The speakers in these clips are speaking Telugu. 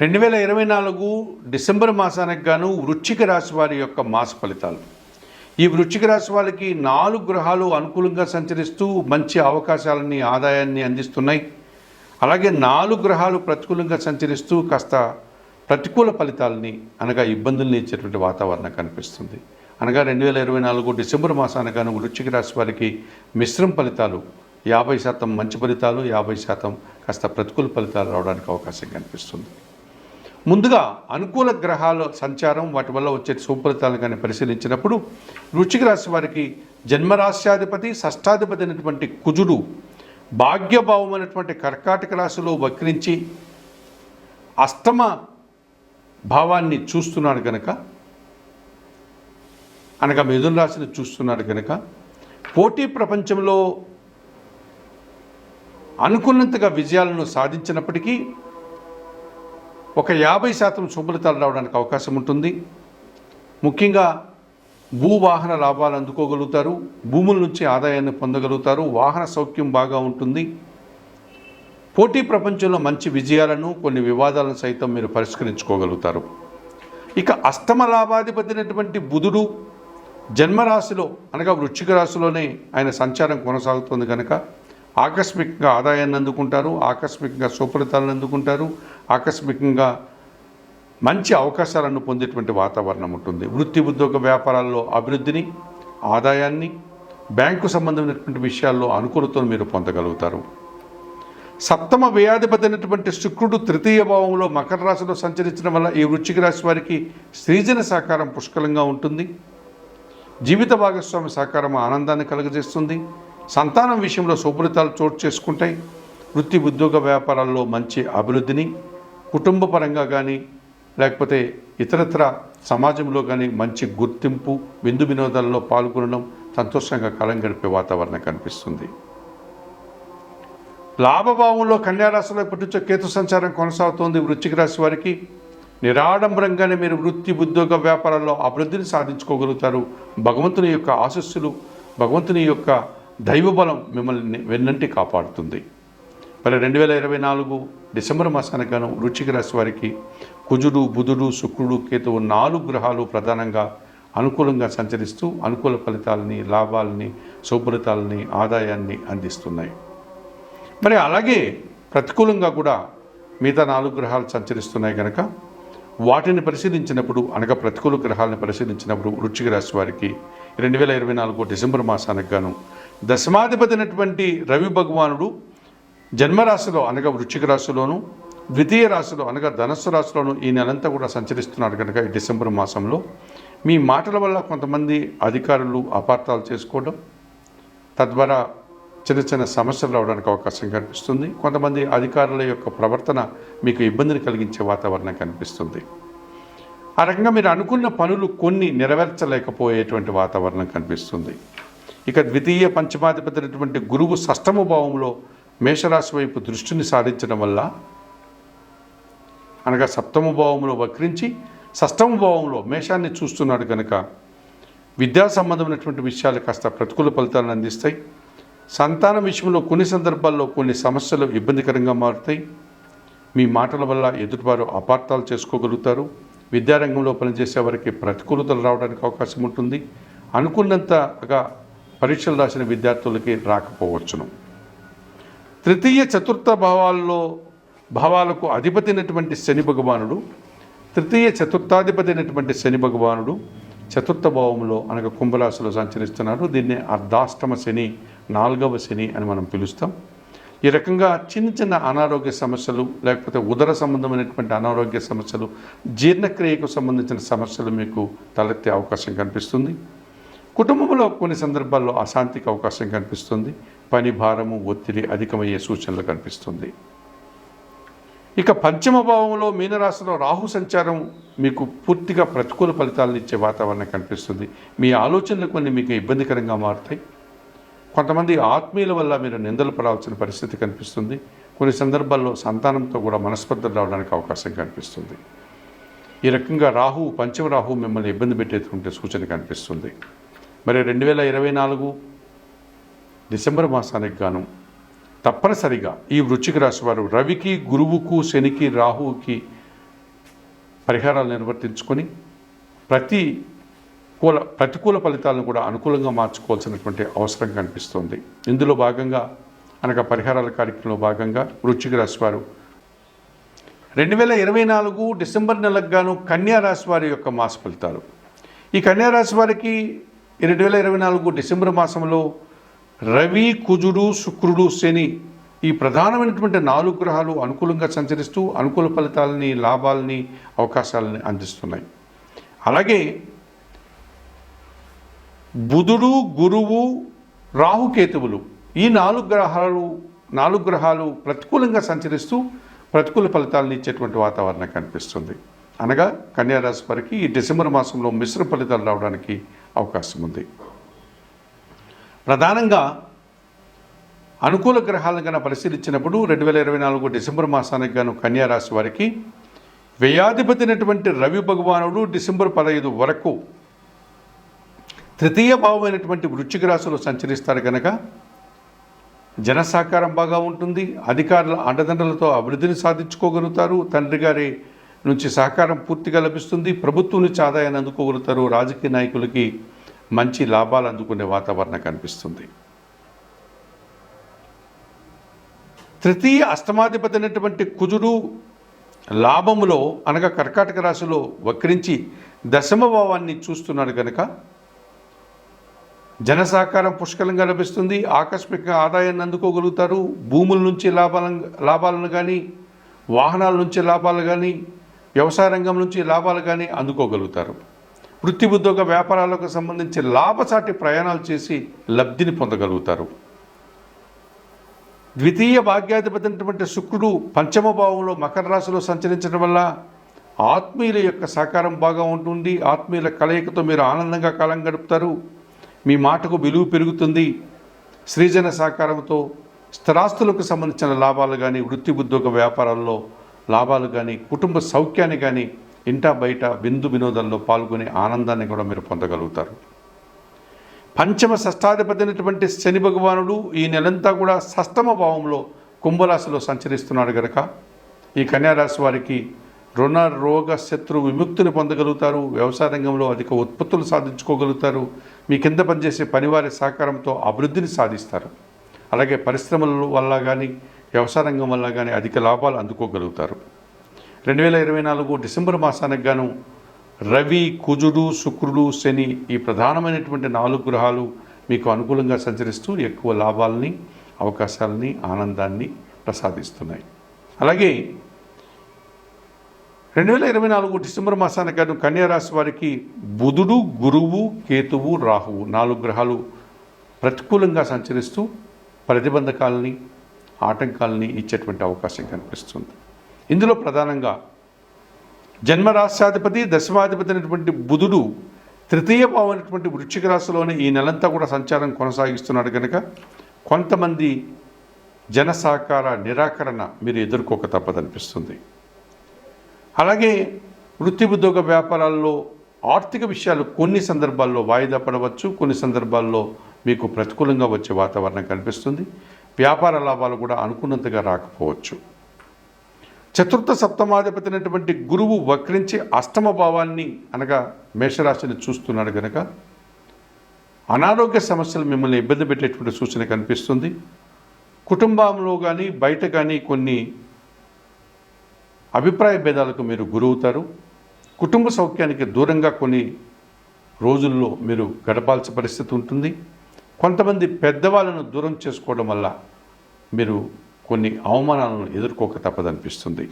2024 డిసెంబర్ మాసానికి గాను వృశ్చిక రాశి వారి యొక్క మాస ఫలితాలు. ఈ వృశ్చిక రాశి వారికి 4 గ్రహాలు అనుకూలంగా సంచరిస్తూ మంచి అవకాశాలని, ఆదాయాన్ని అందిస్తున్నాయి. అలాగే 4 గ్రహాలు ప్రతికూలంగా సంచరిస్తూ కాస్త ప్రతికూల ఫలితాలని, అనగా ఇబ్బందుల్ని ఇచ్చేటువంటి వాతావరణం కనిపిస్తుంది. అనగా 2024 డిసెంబర్ మాసానికి గాను వృశ్చిక రాశి వారికి మిశ్రమ ఫలితాలు, 50% మంచి ఫలితాలు, 50% కాస్త ప్రతికూల ఫలితాలు రావడానికి అవకాశం కనిపిస్తుంది. ముందుగా అనుకూల గ్రహాల సంచారం, వాటి వల్ల వచ్చే సుఫలితాలను కానీ పరిశీలించినప్పుడు వృశ్చిక రాశి వారికి జన్మరాశ్యాధిపతి, షష్టాధిపతి అయినటువంటి కుజుడు భాగ్యభావం అయినటువంటి కర్కాటక రాశిలో వక్రించి అష్టమ భావాన్ని చూస్తున్నాడు కనుక, అనగా మిథున రాశిని చూస్తున్నాడు కనుక పోటీ ప్రపంచంలో అనుకున్నంతగా విజయాలను సాధించినప్పటికీ ఒక 50% శుభఫలితాలు రావడానికి అవకాశం ఉంటుంది. ముఖ్యంగా భూవాహన లాభాలు అందుకోగలుగుతారు, భూముల నుంచి ఆదాయాన్ని పొందగలుగుతారు, వాహన సౌఖ్యం బాగా ఉంటుంది. పోటీ ప్రపంచంలో మంచి విజయాలను, కొన్ని వివాదాలను సైతం మీరు పరిష్కరించుకోగలుగుతారు. ఇక అష్టమ లాభాధిపతి అయినటువంటి బుధుడు జన్మరాశిలో, అనగా వృశ్చిక రాశిలోనే ఆయన సంచారం కొనసాగుతుంది కనుక ఆకస్మికంగా ఆదాయాన్ని అందుకుంటారు, ఆకస్మికంగా సుఫలితాలను అందుకుంటారు, ఆకస్మికంగా మంచి అవకాశాలను పొందేటువంటి వాతావరణం ఉంటుంది. వృత్తి, ఉద్యోగ, వ్యాపారాల్లో అభివృద్ధిని, ఆదాయాన్ని, బ్యాంకు సంబంధమైనటువంటి విషయాల్లో అనుకూలతను మీరు పొందగలుగుతారు. సప్తమ వ్యయాధిపతి అయినటువంటి శుక్రుడు తృతీయ భావంలో మకర రాశిలో సంచరించడం వల్ల ఈ వృశ్చిక రాశి వారికి స్త్రీజన సహకారం పుష్కలంగా ఉంటుంది. జీవిత భాగస్వామి సహకారం ఆనందాన్ని కలుగజేస్తుంది. సంతానం విషయంలో సుఫలితాలు చోటు చేసుకుంటాయి. వృత్తి, ఉద్యోగ, వ్యాపారాల్లో మంచి అభివృద్ధిని, కుటుంబ పరంగా కానీ లేకపోతే ఇతరత్ర సమాజంలో కానీ మంచి గుర్తింపు, విందు వినోదాల్లో పాల్గొనడం, సంతోషంగా కాలం గడిపే వాతావరణం కనిపిస్తుంది. లాభభావంలో కన్యారాశిలో ఇప్పటి నుంచో కేతు సంచారం కొనసాగుతోంది. వృశ్చిక రాశి వారికి నిరాడంబరంగానే మీరు వృత్తి, ఉద్యోగ, వ్యాపారాల్లో అభివృద్ధిని సాధించుకోగలుగుతారు. భగవంతుని యొక్క ఆశస్సులు, భగవంతుని యొక్క దైవబలం మిమ్మల్ని వెన్నంటి కాపాడుతుంది. మరి 2024 డిసెంబర్ మాసానికి గాను వృశ్చిక రాశి వారికి కుజుడు, బుధుడు, శుక్రుడు, కేతువు 4 గ్రహాలు ప్రధానంగా అనుకూలంగా సంచరిస్తూ అనుకూల ఫలితాలని, లాభాలని, శుభఫలితాలని, ఆదాయాన్ని అందిస్తున్నాయి. మరి అలాగే ప్రతికూలంగా కూడా మిగతా 4 గ్రహాలు సంచరిస్తున్నాయి కనుక వాటిని పరిశీలించినప్పుడు, అనగా ప్రతికూల గ్రహాలను పరిశీలించినప్పుడు వృశ్చిక రాశి వారికి 2024 డిసెంబర్ మాసానికి గాను దశమాధిపతి అయినటువంటి రవి భగవానుడు జన్మరాశిలో, అనగా వృశ్చిక రాశిలోను, ద్వితీయ రాశిలో, అనగా ధనస్సు రాశిలోను ఈ నెలంతా కూడా సంచరిస్తున్నారు కనుక ఈ డిసెంబర్ మాసంలో మీ మాటల వల్ల కొంతమంది అధికారులు అపార్థాలు చేసుకోవడం, తద్వారా చిన్న చిన్న సమస్యలు రావడానికి అవకాశం కనిపిస్తుంది. కొంతమంది అధికారుల యొక్క ప్రవర్తన మీకు ఇబ్బందిని కలిగించే వాతావరణం కనిపిస్తుంది. ఆ రకంగా మీరు అనుకున్న పనులు కొన్ని నెరవేర్చలేకపోయేటువంటి వాతావరణం కనిపిస్తుంది. ఇక ద్వితీయ పంచమాధిపతి అయినటువంటి గురువు షష్టమ భావంలో మేషరాశి వైపు దృష్టిని సారించడం వల్ల, అనగా సప్తమ భావంలో వక్రించి షష్టమ భావంలో మేషాన్ని చూస్తున్నాడు కనుక విద్యా సంబంధమైనటువంటి విషయాలు కాస్త ప్రతికూల ఫలితాలను అందిస్తాయి. సంతానం విషయంలో కొన్ని సందర్భాల్లో కొన్ని సమస్యలు ఇబ్బందికరంగా మారుతాయి. మీ మాటల వల్ల ఎదుటివారు అపార్థాలు చేసుకోగలుగుతారు. విద్యారంగంలో పనిచేసే వారికి ప్రతికూలతలు రావడానికి అవకాశం ఉంటుంది. అనుకున్నంతగా పరీక్షలు రాసిన విద్యార్థులకి రాకపోవచ్చును. తృతీయ చతుర్థ భావాలకు అధిపతి అయినటువంటి శని భగవానుడు, తృతీయ చతుర్థాధిపతి అయినటువంటి శని భగవానుడు చతుర్థ భావంలో, అనగా కుంభరాశిలో సంచరిస్తున్నారు. దీన్ని అర్ధాష్టమ శని, 4వ శని అని మనం పిలుస్తాం. ఈ రకంగా చిన్న చిన్న అనారోగ్య సమస్యలు, లేకపోతే ఉదర సంబంధమైనటువంటి అనారోగ్య సమస్యలు, జీర్ణక్రియకు సంబంధించిన సమస్యలు మీకు తలెత్తే అవకాశం కనిపిస్తుంది. కుటుంబంలో కొన్ని సందర్భాల్లో అశాంతికి అవకాశం కనిపిస్తుంది. పని భారము, ఒత్తిడి అధికమయ్యే సూచనలు కనిపిస్తుంది. ఇక పంచమ భావంలో మీనరాశిలో రాహు సంచారం మీకు పూర్తిగా ప్రతికూల ఫలితాలను ఇచ్చే వాతావరణం కనిపిస్తుంది. మీ ఆలోచనలు కొన్ని మీకు ఇబ్బందికరంగా మారుతాయి. కొంతమంది ఆత్మీయుల వల్ల మీరు నిందలు పడాల్సిన పరిస్థితి కనిపిస్తుంది. కొన్ని సందర్భాల్లో సంతానంతో కూడా మనస్పర్ధలు రావడానికి అవకాశం కనిపిస్తుంది. ఈ రకంగా పంచమ రాహు మిమ్మల్ని ఇబ్బంది పెట్టేటువంటి సూచన కనిపిస్తుంది. మరి 2024 డిసెంబర్ మాసానికి గాను తప్పనిసరిగా ఈ వృశ్చిక రాశి వారు రవికి, గురువుకు, శనికి, రాహువుకి పరిహారాలు నిర్వర్తించుకొని ప్రతికూల ఫలితాలను కూడా అనుకూలంగా మార్చుకోవాల్సినటువంటి అవసరం కనిపిస్తుంది. ఇందులో భాగంగా అనగా పరిహారాల కార్యక్రమంలో భాగంగా వృశ్చిక రాశి వారు 2024 డిసెంబర్ నెలకు గాను కన్యా రాశి వారి యొక్క మాస ఫలితాలు. ఈ కన్యా రాశి వారికి 2024 డిసెంబర్ మాసంలో రవి, కుజుడు, శుక్రుడు, శని ఈ ప్రధానమైనటువంటి 4 గ్రహాలు అనుకూలంగా సంచరిస్తూ అనుకూల ఫలితాలని, లాభాలని, అవకాశాలని అందిస్తున్నాయి. అలాగే బుధుడు, గురువు, రాహుకేతువులు ఈ 4 గ్రహాలు ప్రతికూలంగా సంచరిస్తూ ప్రతికూల ఫలితాలను ఇచ్చేటువంటి వాతావరణం కనిపిస్తుంది. అనగా కన్యా రాశి వారికి ఈ డిసెంబర్ మాసంలో మిశ్రమ ఫలితాలు రావడానికి అవకాశం ఉంది. ప్రధానంగా అనుకూల గ్రహాలను కనుక పరిశీలించినప్పుడు 2024 డిసెంబర్ మాసానికి గాను కన్యా రాశి వారికి వ్యయాధిపతి అయినటువంటి రవి భగవానుడు డిసెంబర్ 15 వరకు తృతీయ భావమైనటువంటి వృశ్చిక రాశిలో సంచరిస్తారు కనుక జన సహకారం బాగా ఉంటుంది. అధికారుల అండదండలతో అభివృద్ధిని సాధించుకోగలుగుతారు. తండ్రి గారి నుంచి సహకారం పూర్తిగా లభిస్తుంది. ప్రభుత్వం నుంచి ఆదాయాన్ని అందుకోగలుగుతారు. రాజకీయ నాయకులకి మంచి లాభాలు అందుకునే వాతావరణం కనిపిస్తుంది. తృతీయ అష్టమాధిపతి అయినటువంటి కుజుడు లాభములో అనగా కర్కాటక రాశిలో వక్రించి దశమ భావాన్ని చూస్తున్నాడు కనుక జన సహకారం పుష్కలంగా లభిస్తుంది. ఆకస్మికంగా ఆదాయాన్ని అందుకోగలుగుతారు. భూముల నుంచి లాభాలను కానీ, వాహనాల నుంచి లాభాలు కానీ, వ్యవసాయ రంగం నుంచి లాభాలు కానీ అందుకోగలుగుతారు. వృత్తి ఉద్యోగ వ్యాపారాలకు సంబంధించి లాభసాటి ప్రయాణాలు చేసి లబ్ధిని పొందగలుగుతారు. ద్వితీయ భాగ్యాధిపతి అయినటువంటి శుక్రుడు పంచమ భావంలో మకర రాశిలో సంచరించడం వల్ల ఆత్మీయుల యొక్క సహకారం బాగా ఉంటుంది. ఆత్మీయుల కలయికతో మీరు ఆనందంగా కాలం గడుపుతారు. మీ మాటకు విలువ పెరుగుతుంది. సృజన సహకారంతో స్థిరాస్తులకు సంబంధించిన లాభాలు కానీ, వృత్తి ఉద్యోగ వ్యాపారాల్లో లాభాలు కానీ, కుటుంబ సౌఖ్యాన్ని కానీ, ఇంటా బయట విందు వినోదాల్లో పాల్గొనే ఆనందాన్ని కూడా మీరు పొందగలుగుతారు. పంచమ షష్టాధిపతి అయినటువంటి శని భగవానుడు ఈ నెలంతా కూడా షష్టమ భావంలో కుంభరాశిలో సంచరిస్తున్నాడు కనుక ఈ కన్యారాశి వారికి రుణ, రోగ, శత్రు విముక్తిని పొందగలుగుతారు. వ్యవసాయ రంగంలో అధిక ఉత్పత్తులు సాధించుకోగలుగుతారు. మీ కింద పనిచేసే పనివారి సహకారంతో అభివృద్ధిని సాధిస్తారు. అలాగే పరిశ్రమల వల్ల కానీ, వ్యవసాయ రంగం వల్ల కానీ అధిక లాభాలు అందుకోగలుగుతారు. 2024 డిసెంబర్ మాసానికి గాను రవి, కుజుడు, శుక్రుడు, శని ఈ ప్రధానమైనటువంటి 4 గ్రహాలు మీకు అనుకూలంగా సంచరిస్తూ ఎక్కువ లాభాలని, అవకాశాలని, ఆనందాన్ని ప్రసాదిస్తున్నాయి. అలాగే 2024 డిసెంబర్ మాసానికి గాను కన్యా రాశి వారికి బుధుడు, గురువు, కేతువు, రాహువు 4 గ్రహాలు ప్రతికూలంగా సంచరిస్తూ ప్రతిబంధకాలని, ఆటంకాలని ఇచ్చేటువంటి అవకాశం కనిపిస్తుంది. ఇందులో ప్రధానంగా జన్మరాశ్యాధిపతి, దశమాధిపతి అయినటువంటి బుధుడు తృతీయ భావమైనటువంటి వృశ్చిక రాశిలోనే ఈ నెలంతా కూడా సంచారం కొనసాగిస్తున్నాడు కనుక కొంతమంది జన సహకార నిరాకరణ మీరు ఎదుర్కోక తప్పదనిపిస్తుంది. అలాగే వృత్తి ఉద్యోగ వ్యాపారాల్లో ఆర్థిక విషయాలు కొన్ని సందర్భాల్లో వాయిదా పడవచ్చు, కొన్ని సందర్భాల్లో మీకు ప్రతికూలంగా వచ్చే వాతావరణం కనిపిస్తుంది. వ్యాపార లాభాలు కూడా అనుకున్నంతగా రాకపోవచ్చు. చతుర్థ సప్తమాధిపతి అయినటువంటి గురువు వక్రించి అష్టమ భావాన్ని అనగా మేషరాశిని చూస్తున్నాడు కనుక అనారోగ్య సమస్యలు మిమ్మల్ని ఇబ్బంది పెట్టేటువంటి సూచన కనిపిస్తుంది. కుటుంబంలో కానీ బయట కానీ కొన్ని అభిప్రాయ భేదాలకు మీరు గురవుతారు. కుటుంబ సౌఖ్యానికి దూరంగా కొన్ని రోజుల్లో మీరు గడపాల్సిన పరిస్థితి ఉంటుంది. కొంతమంది పెద్దవాళ్ళను దూరం చేసుకోవడం వల్ల మీరు కొన్ని అవమానాలను ఎదుర్కోక తప్పదనిపిస్తుంది.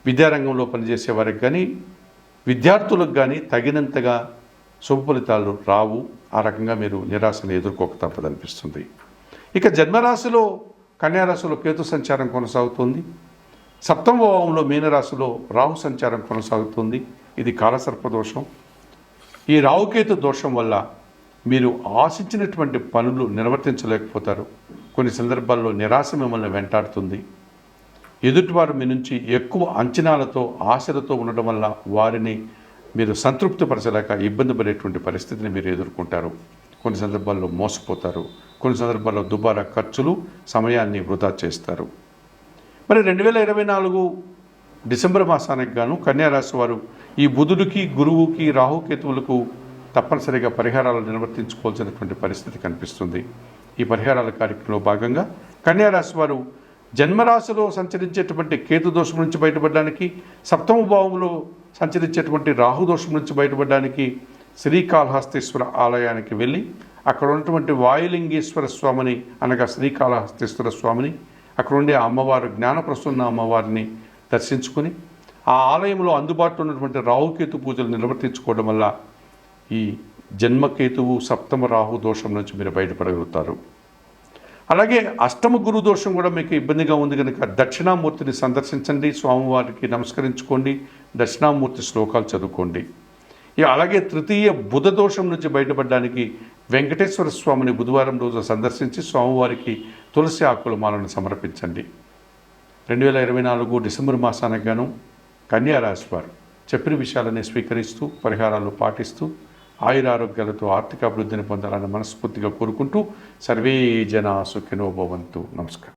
విద్యారంగంలో పనిచేసే వారికి కానీ, విద్యార్థులకు కానీ తగినంతగా శుభ ఫలితాలు రావు. ఆ రకంగా మీరు నిరాశను ఎదుర్కోక తప్పదనిపిస్తుంది. ఇక జన్మరాశిలో కన్యారాశిలో కేతు సంచారం కొనసాగుతుంది. సప్తమ భావంలో మీనరాశిలో రాహు సంచారం కొనసాగుతుంది. ఇది కాలసర్ప దోషం. ఈ రాహుకేతు దోషం వల్ల మీరు ఆశించినటువంటి పనులు నిర్వర్తించలేకపోతారు. కొన్ని సందర్భాల్లో నిరాశ మిమ్మల్ని వెంటాడుతుంది. ఎదుటివారు మీ నుంచి ఎక్కువ అంచనాలతో, ఆశలతో ఉండడం వల్ల వారిని మీరు సంతృప్తిపరచలేక ఇబ్బంది పడేటువంటి పరిస్థితిని మీరు ఎదుర్కొంటారు. కొన్ని సందర్భాల్లో మోసపోతారు. కొన్ని సందర్భాల్లో దుబారా ఖర్చులు, సమయాన్ని వృధా చేస్తారు. మరి 2024 డిసెంబర్ మాసానికి గాను కన్యారాశి వారు ఈ బుధుడికి గురువుకి రాహుకేతువులకు తప్పనిసరిగా పరిహారాలు నిర్వర్తించుకోవాల్సినటువంటి పరిస్థితి కనిపిస్తుంది. ఈ పరిహారాల కార్యక్రమంలో భాగంగా కన్యారాశి వారు జన్మరాశిలో సంచరించేటువంటి కేతు దోషం నుంచి బయటపడడానికి, సప్తమ భావంలో సంచరించేటువంటి రాహు దోషం నుంచి బయటపడడానికి శ్రీకాళహస్తీశ్వర ఆలయానికి వెళ్ళి అక్కడ ఉన్నటువంటి వాయులింగేశ్వర స్వామిని అనగా శ్రీకాళహస్తీశ్వర స్వామిని, అక్కడ ఉండే అమ్మవారు జ్ఞానప్రసన్న అమ్మవారిని దర్శించుకుని ఆ ఆలయంలో అందుబాటులో ఉన్నటువంటి రాహుకేతు పూజలు నిర్వర్తించుకోవడం వల్ల ఈ జన్మకేతువు సప్తమ రాహు దోషం నుంచి మీరు బయటపడగలుగుతారు. అలాగే అష్టమ గురు దోషం కూడా మీకు ఇబ్బందిగా ఉంది కనుక దక్షిణామూర్తిని సందర్శించండి, స్వామివారికి నమస్కరించుకోండి, దక్షిణామూర్తి శ్లోకాలు చదువుకోండి. అలాగే తృతీయ బుధ దోషం నుంచి బయటపడడానికి వెంకటేశ్వర స్వామిని బుధవారం రోజు సందర్శించి స్వామివారికి తులసి ఆకుల మాలను సమర్పించండి. 2024 డిసెంబర్ మాసానికి గాను కన్యారాశి వారు చెప్పిన విషయాలని స్వీకరిస్తూ పరిహారాలు పాటిస్తూ ఆయురారోగ్యాలతో ఆర్థిక అభివృద్ధిని పొందాలని మనస్ఫూర్తిగా కోరుకుంటూ సర్వే జనా సుఖినో భవంతు. నమస్కారం.